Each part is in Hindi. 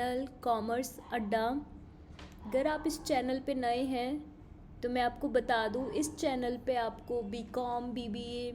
चैनल कॉमर्स अड्डा। अगर आप इस चैनल पे नए हैं तो मैं आपको बता दूं, इस चैनल पे आपको बीकॉम, बीबीए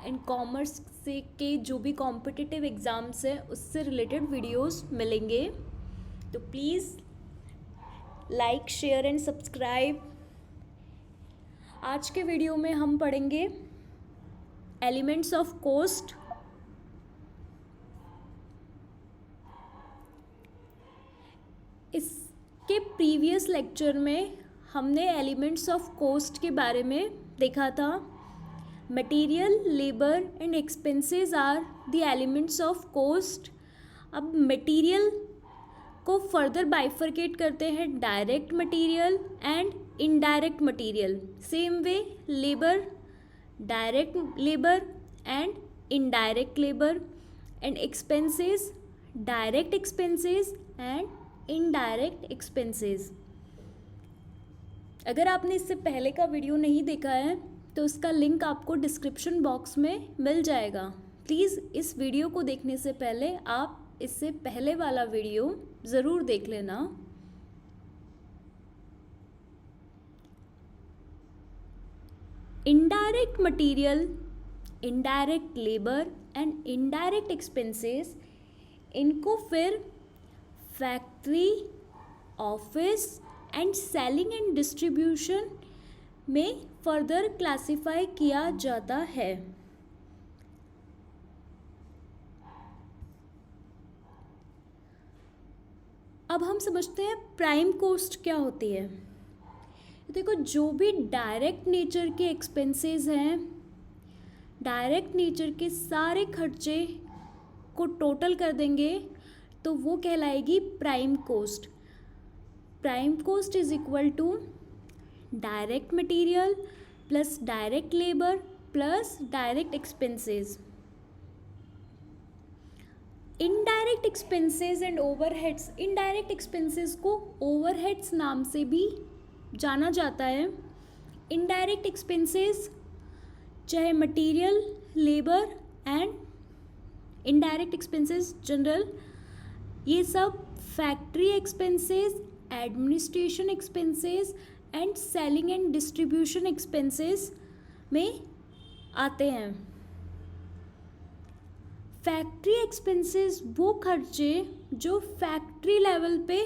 एंड कॉमर्स से के जो भी कॉम्पिटिटिव एग्ज़ाम्स हैं उससे रिलेटेड वीडियोस मिलेंगे। तो please like, share and subscribe. आज के वीडियो में हम पढ़ेंगे एलिमेंट्स ऑफ कॉस्ट। इसके प्रीवियस लेक्चर में हमने एलिमेंट्स ऑफ कॉस्ट के बारे में देखा था। Material, labour and expenses are the elements of cost. अब मटेरियल को फर्दर बाइफरकेट करते हैं direct material and indirect material. Same way labour, direct labour and indirect labour, and expenses, direct expenses and indirect expenses. अगर आपने इससे पहले का वीडियो नहीं देखा है तो उसका लिंक आपको डिस्क्रिप्शन बॉक्स में मिल जाएगा। प्लीज़ इस वीडियो को देखने से पहले आप इससे पहले वाला वीडियो ज़रूर देख लेना। Indirect material, indirect labour and indirect expenses, इनको फिर factory, office and selling and distribution में फर्दर क्लासिफाई किया जाता है। अब हम समझते हैं प्राइम कॉस्ट क्या होती है। देखो, जो भी डायरेक्ट नेचर के एक्सपेंसेस हैं, डायरेक्ट नेचर के सारे खर्चे को टोटल कर देंगे तो वो कहलाएगी prime cost. Prime cost is equal to direct material plus direct labour plus direct expenses. Indirect expenses and overheads, indirect expenses को ओवरहेड्स नाम से भी जाना जाता है। इनडायरेक्ट एक्सपेंसेस चाहे material, labour and indirect expenses general, ये सब factory expenses, administration expenses and selling and distribution expenses में आते हैं। फैक्ट्री एक्सपेंसेस वो खर्चे जो फैक्ट्री लेवल पे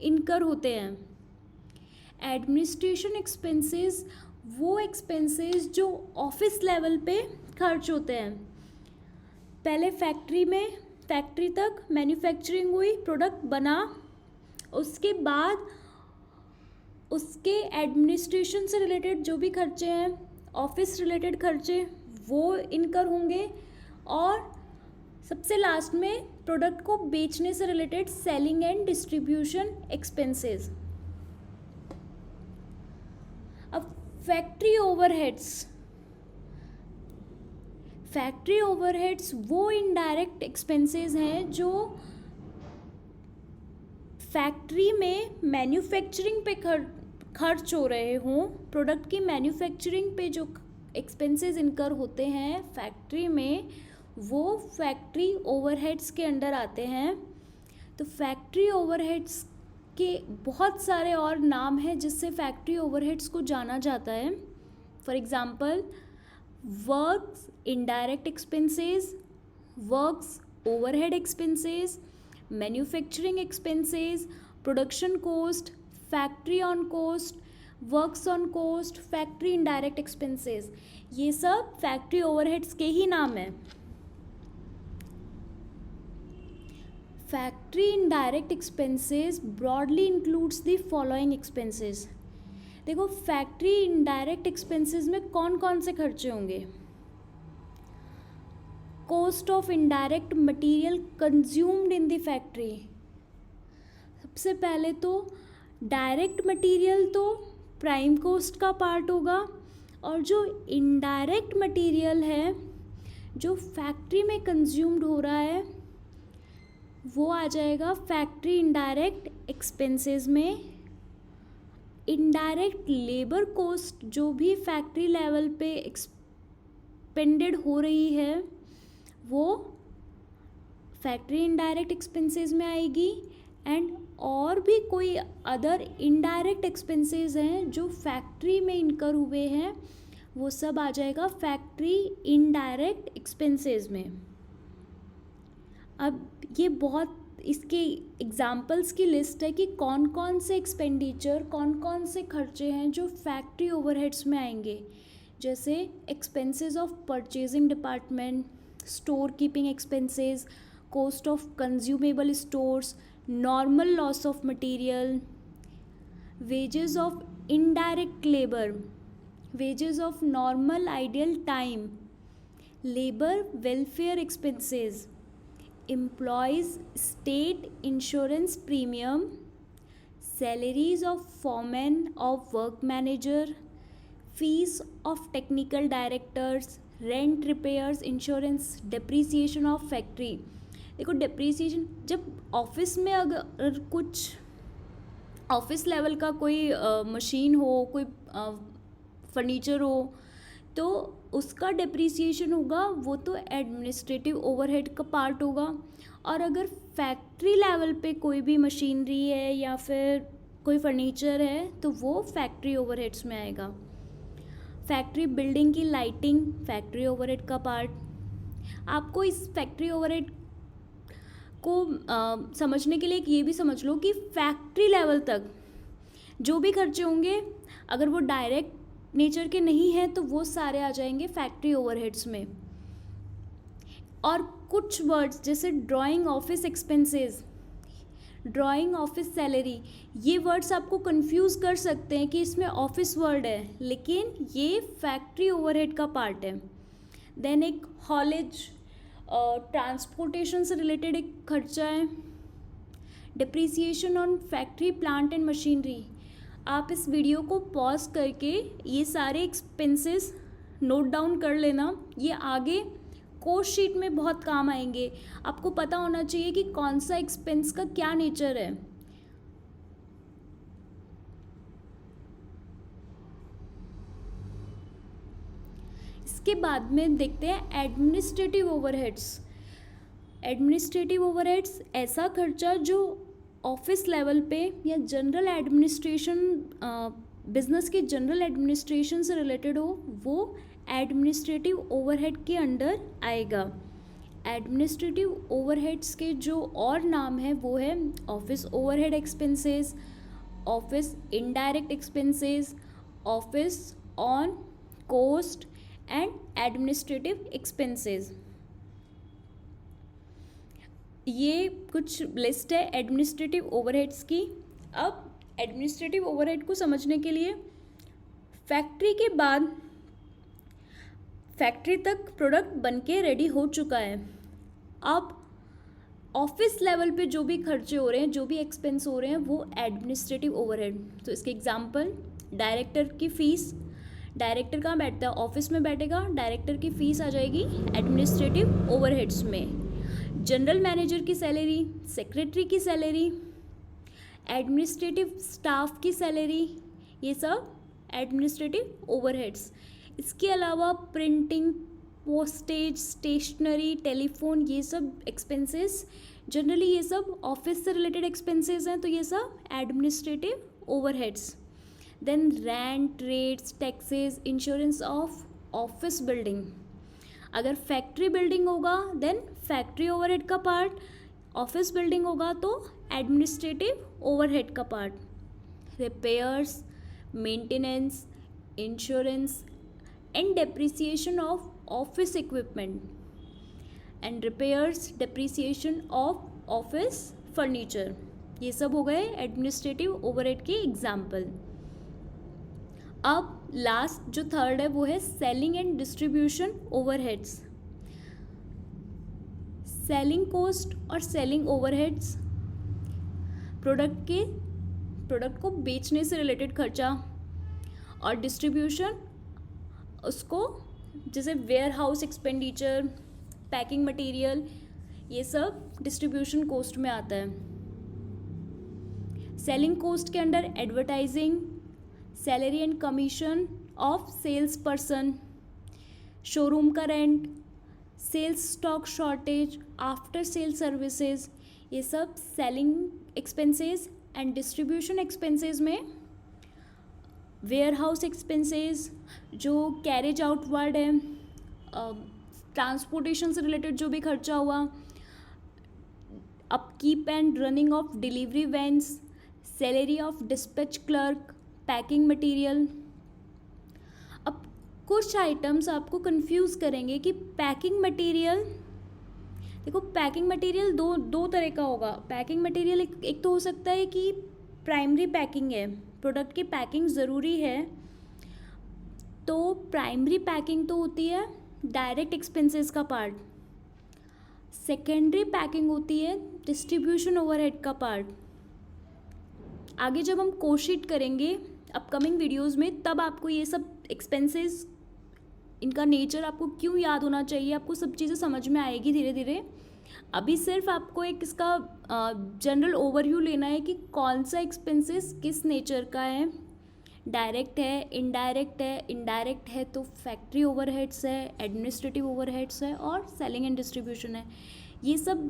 इनकर होते हैं। एडमिनिस्ट्रेशन एक्सपेंसेस वो एक्सपेंसेस जो ऑफिस लेवल पे खर्च होते हैं। पहले फैक्ट्री तक मैन्युफैक्चरिंग हुई, प्रोडक्ट बना, उसके बाद उसके एडमिनिस्ट्रेशन से रिलेटेड जो भी खर्चे हैं, ऑफिस रिलेटेड खर्चे, वो इनकर होंगे। और सबसे लास्ट में प्रोडक्ट को बेचने से related selling and distribution expenses. अब फैक्ट्री ओवरहेड्स वो इनडायरेक्ट एक्सपेंसेस हैं जो फैक्ट्री में मैन्युफैक्चरिंग पे खर्च हो रहे हों। प्रोडक्ट की मैन्युफैक्चरिंग पे जो एक्सपेंसेस इनकर होते हैं फैक्ट्री में, वो फैक्ट्री ओवरहेड्स के अंडर आते हैं। तो फैक्ट्री ओवरहेड्स के बहुत सारे और नाम हैं जिससे फैक्ट्री ओवरहेड्स को जाना जाता है। For example, works indirect expenses, works overhead expenses, manufacturing expenses, production cost, factory on cost, works on cost, factory indirect expenses, ये सब फैक्ट्री ओवरहेड्स के ही नाम हैं। Factory indirect expenses broadly includes the following expenses. देखो, फैक्ट्री इनडायरेक्ट एक्सपेंसेस में कौन कौन से खर्चे होंगे। Cost of indirect material consumed in the factory. सबसे पहले तो डायरेक्ट मटेरियल तो प्राइम कॉस्ट का पार्ट होगा, और जो इनडायरेक्ट मटेरियल है जो फैक्ट्री में कंज्यूम्ड हो रहा है वो आ जाएगा फैक्ट्री इनडायरेक्ट एक्सपेंसेस में। इनडायरेक्ट लेबर कॉस्ट जो भी फैक्ट्री लेवल पे एक्सपेंडेड हो रही है वो फैक्ट्री इनडायरेक्ट एक्सपेंसेस में आएगी। एंड और भी कोई अदर इनडायरेक्ट एक्सपेंसेस हैं जो फैक्ट्री में इनकर हुए हैं, वो सब आ जाएगा फैक्ट्री इनडायरेक्ट एक्सपेंसेस में। अब ये बहुत इसके एग्जाम्पल्स की लिस्ट है कि कौन कौन से एक्सपेंडिचर, कौन कौन से खर्चे हैं जो फैक्ट्री ओवरहेड्स में आएंगे, जैसे expenses of purchasing department, store keeping expenses, cost of consumable stores, normal loss of material, wages of indirect labour, wages of normal ideal time, labour welfare expenses, employees state insurance premium, salaries of foreman of work manager, fees of technical directors, rent, repairs, insurance, depreciation of factory। देखो depreciation, जब ऑफिस में अगर कुछ ऑफिस लेवल का कोई मशीन हो, कोई फर्नीचर हो, तो उसका डिप्रिसिएशन होगा, वो तो एडमिनिस्ट्रेटिव ओवरहेड का पार्ट होगा। और अगर फैक्ट्री लेवल पे कोई भी मशीनरी है या फिर कोई फर्नीचर है तो वो फैक्ट्री ओवरहेड्स में आएगा। फैक्ट्री बिल्डिंग की लाइटिंग फैक्ट्री ओवरहेड का पार्ट। आपको इस फैक्ट्री ओवरहेड को समझने के लिए ये भी समझ लो कि फैक्ट्री लेवल तक जो भी खर्चे होंगे, अगर वो डायरेक्ट नेचर के नहीं है तो वो सारे आ जाएंगे फैक्ट्री ओवरहेड्स में। और कुछ वर्ड्स जैसे drawing office expenses, drawing office salary, ये वर्ड्स आपको कंफ्यूज कर सकते हैं कि इसमें ऑफिस वर्ड है, लेकिन ये फैक्ट्री ओवरहेड का पार्ट है। देन एक हॉलेज, ट्रांसपोर्टेशन से रिलेटेड एक खर्चा है। Depreciation on factory plant and machinery. आप इस वीडियो को पॉज करके ये सारे एक्सपेंसेस नोट डाउन कर लेना, ये आगे कोस्ट शीट में बहुत काम आएंगे। आपको पता होना चाहिए कि कौन सा एक्सपेंस का क्या नेचर है। इसके बाद में देखते हैं एडमिनिस्ट्रेटिव ओवरहेड्स। एडमिनिस्ट्रेटिव ओवरहेड्स ऐसा खर्चा जो ऑफिस लेवल पे या जनरल एडमिनिस्ट्रेशन, बिजनेस के जनरल एडमिनिस्ट्रेशन से रिलेटेड हो, वो एडमिनिस्ट्रेटिव ओवरहेड के अंडर आएगा। एडमिनिस्ट्रेटिव ओवरहेड्स के जो और नाम है वो है office overhead expenses, office indirect expenses, office on cost and administrative expenses. ये कुछ लिस्ट है एडमिनिस्ट्रेटिव ओवरहेड्स की। अब एडमिनिस्ट्रेटिव ओवरहेड को समझने के लिए फैक्ट्री के बाद फैक्ट्री तक प्रोडक्ट बनके रेडी हो चुका है, अब ऑफिस लेवल पे जो भी खर्चे हो रहे हैं, जो भी एक्सपेंस हो रहे हैं, वो एडमिनिस्ट्रेटिव ओवरहेड। तो इसके एग्जांपल, डायरेक्टर की फ़ीस, डायरेक्टर कहाँ बैठता है, ऑफिस में बैठेगा, डायरेक्टर की फ़ीस आ जाएगी एडमिनिस्ट्रेटिव ओवरहेड्स में। जनरल मैनेजर की सैलरी, सेक्रेटरी की सैलरी, एडमिनिस्ट्रेटिव स्टाफ की सैलरी, ये सब एडमिनिस्ट्रेटिव ओवरहेड्स। इसके अलावा प्रिंटिंग, पोस्टेज, स्टेशनरी, टेलीफोन, ये सब एक्सपेंसेस, जनरली ये सब ऑफिस से रिलेटेड एक्सपेंसेस हैं, तो ये सब administrative overheads. Then rent, rates, taxes, insurance of office building. अगर फैक्ट्री बिल्डिंग होगा देन फैक्ट्री ओवरहेड का पार्ट, ऑफिस बिल्डिंग होगा तो एडमिनिस्ट्रेटिव ओवरहेड का part. Repairs, maintenance, insurance and depreciation of office equipment, and repairs, depreciation of office furniture, ये सब हो गए एडमिनिस्ट्रेटिव ओवरहेड के एग्जाम्पल। अब लास्ट जो थर्ड है वो है selling and distribution overheads. Selling cost और सेलिंग ओवरहेड्स प्रोडक्ट को बेचने से रिलेटेड खर्चा, और डिस्ट्रीब्यूशन उसको जैसे warehouse expenditure, packing material, ये सब डिस्ट्रीब्यूशन कॉस्ट में आता है। सेलिंग कॉस्ट के under advertising, salary and commission of sales person, showroom का rent, sales stock shortage, after sale services, ये सब selling expenses and distribution expenses में वेयर हाउस एक्सपेंसेस, जो कैरेज आउटवर्ड है, ट्रांसपोर्टेशन से रिलेटेड जो भी खर्चा हुआ, upkeep and running of delivery vans, salary of dispatch clerk, packing material. अब कुछ आइटम्स आपको कंफ्यूज करेंगे कि पैकिंग मटेरियल, देखो पैकिंग मटेरियल दो तरह का होगा। पैकिंग मटेरियल एक तो हो सकता है कि प्राइमरी पैकिंग है, प्रोडक्ट की पैकिंग ज़रूरी है, तो प्राइमरी पैकिंग तो होती है डायरेक्ट एक्सपेंसेस का पार्ट। सेकेंडरी पैकिंग होती है डिस्ट्रीब्यूशन ओवरहेड का पार्ट। आगे जब हम कोशीट करेंगे अपकमिंग वीडियोस में, तब आपको ये सब एक्सपेंसेस, इनका नेचर आपको क्यों याद होना चाहिए, आपको सब चीज़ें समझ में आएगी धीरे धीरे। अभी सिर्फ आपको एक इसका जनरल ओवरव्यू लेना है कि कौन सा एक्सपेंसेस किस नेचर का है, डायरेक्ट है, इनडायरेक्ट है तो फैक्ट्री ओवरहेड्स है, एडमिनिस्ट्रेटिव ओवरहेड्स है और सेलिंग एंड डिस्ट्रीब्यूशन है। ये सब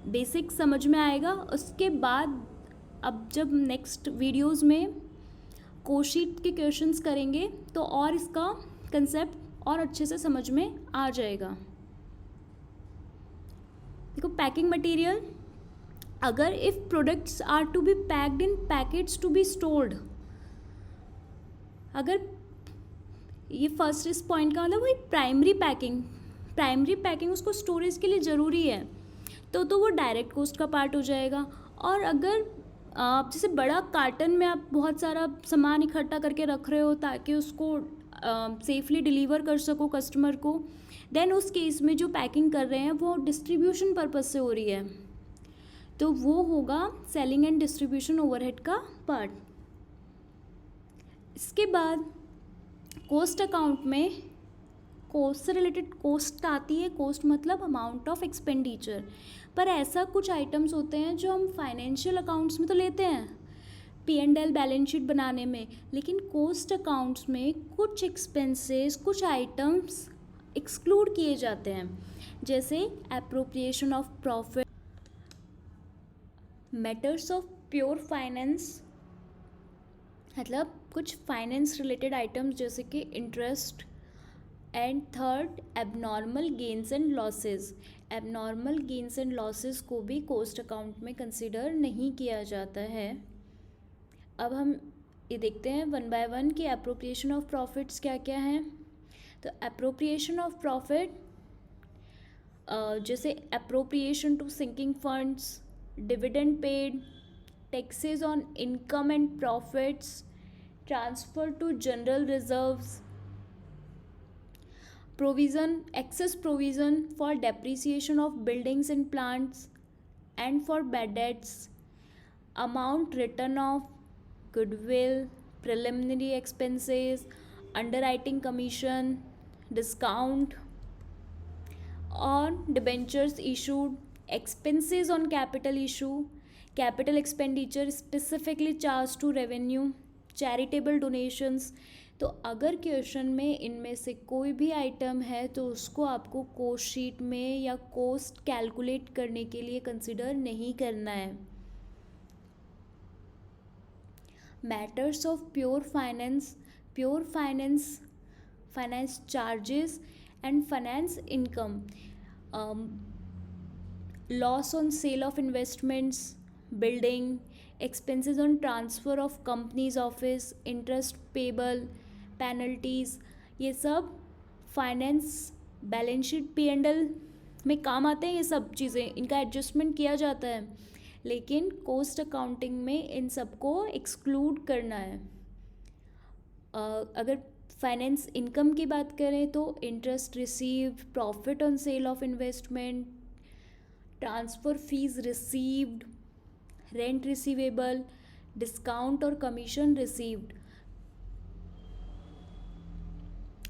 बेसिक समझ में आएगा। उसके बाद अब जब नेक्स्ट वीडियोस में कोशीट के क्वेश्चंस करेंगे तो और इसका कंसेप्ट और अच्छे से समझ में आ जाएगा। देखो पैकिंग मटेरियल, अगर if products are to be packed in packets to be stored, अगर ये फर्स्ट इस पॉइंट का मतलब वही प्राइमरी पैकिंग उसको स्टोरेज के लिए ज़रूरी है, तो वो डायरेक्ट कॉस्ट का पार्ट हो जाएगा। और अगर आप जैसे बड़ा कार्टन में आप बहुत सारा सामान इकट्ठा करके रख रहे हो ताकि उसको सेफली डिलीवर कर सको कस्टमर को, देन उस केस में जो पैकिंग कर रहे हैं वो डिस्ट्रीब्यूशन पर्पस से हो रही है, तो वो होगा सेलिंग एंड डिस्ट्रीब्यूशन ओवरहेड का पार्ट। इसके बाद कॉस्ट अकाउंट में कॉस्ट से रिलेटेड कॉस्ट आती है। कॉस्ट मतलब अमाउंट ऑफ एक्सपेंडिचर, पर ऐसा कुछ आइटम्स होते हैं जो हम फाइनेंशियल अकाउंट्स में तो लेते हैं P&L बैलेंस शीट बनाने में, लेकिन कॉस्ट अकाउंट्स में कुछ एक्सपेंसेस, कुछ आइटम्स एक्सक्लूड किए जाते हैं, जैसे appropriation of profit, matters of pure finance, मतलब कुछ फाइनेंस रिलेटेड आइटम्स जैसे कि interest, and third abnormal gains and losses. Abnormal gains and losses को भी कॉस्ट अकाउंट में कंसिडर नहीं किया जाता है। अब हम ये देखते हैं वन बाय वन कि एप्रोप्रिएशन ऑफ प्रॉफिट्स क्या क्या हैं। तो एप्रोप्रिएशन ऑफ प्रॉफिट जैसे appropriation to sinking funds, dividend paid, taxes on income and profits, transfer to general reserves, provision, excess provision for depreciation of buildings and plants and for bad debts, amount written off, goodwill, preliminary expenses, underwriting commission, discount on debentures issued, expenses on capital issue, capital expenditure specifically charged to revenue, charitable donations। तो अगर क्वेश्चन में इनमें से कोई भी आइटम है तो उसको आपको कॉस्ट शीट में या कॉस्ट कैलकुलेट करने के लिए कंसिडर नहीं करना है। Matters of pure finance, finance charges and finance income, loss on sale of investments, building, expenses on transfer of company's office, interest payable, penalties, ये सब फाइनेंस बैलेंस शीट P&L में काम आते हैं। ये सब चीज़ें इनका एडजस्टमेंट किया जाता है, लेकिन कॉस्ट अकाउंटिंग में इन सबको एक्सक्लूड करना है। अगर फाइनेंस इनकम की बात करें तो interest received, profit on sale of investment, transfer fees received, rent receivable, discount और कमीशन रिसीव्ड।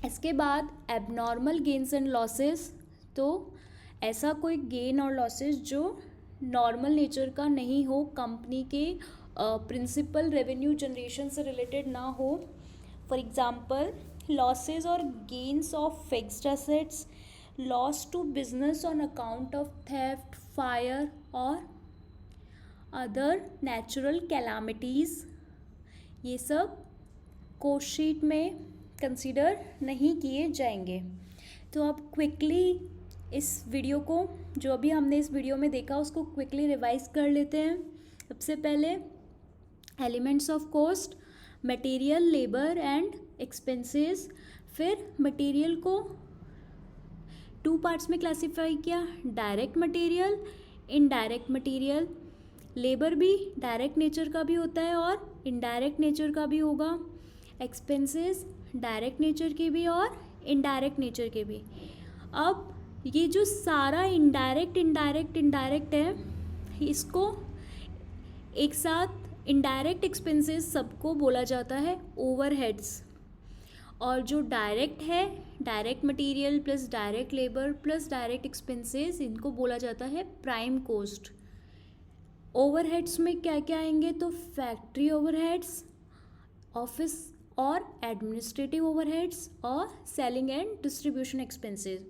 इसके बाद एबनॉर्मल गेन्स एंड लॉसेस, तो ऐसा कोई गेन और लॉसेस जो नॉर्मल नेचर का नहीं हो, कंपनी के प्रिंसिपल रेवेन्यू जनरेशन से रिलेटेड ना हो। फॉर एग्जांपल लॉसेस और gains of fixed assets, loss to business on account of theft, fire और अदर नेचुरल कैलामिटीज़, ये सब कोस्ट शीट में कंसीडर नहीं किए जाएंगे। तो अब क्विकली इस वीडियो को, जो अभी हमने इस वीडियो में देखा, उसको क्विकली रिवाइज कर लेते हैं। सबसे पहले elements of cost, material, labour and expenses. फिर मटेरियल को 2 पार्ट्स में क्लासिफाई किया, direct material, indirect material. Labour भी डायरेक्ट नेचर का भी होता है और इनडायरेक्ट नेचर का भी होगा। एक्सपेंसेस डायरेक्ट नेचर के भी और इनडायरेक्ट नेचर के भी। अब ये जो सारा इनडायरेक्ट है, इसको एक साथ इनडायरेक्ट एक्सपेंसेस सबको बोला जाता है ओवरहेड्स। और जो डायरेक्ट है, direct material plus direct labour plus direct expenses, इनको बोला जाता है प्राइम कॉस्ट। ओवरहेड्स में क्या क्या आएंगे? तो फैक्ट्री ओवरहेड्स, ऑफिस और एडमिनिस्ट्रेटिव ओवरहेड्स और सेलिंग एंड डिस्ट्रीब्यूशन एक्सपेंसेस।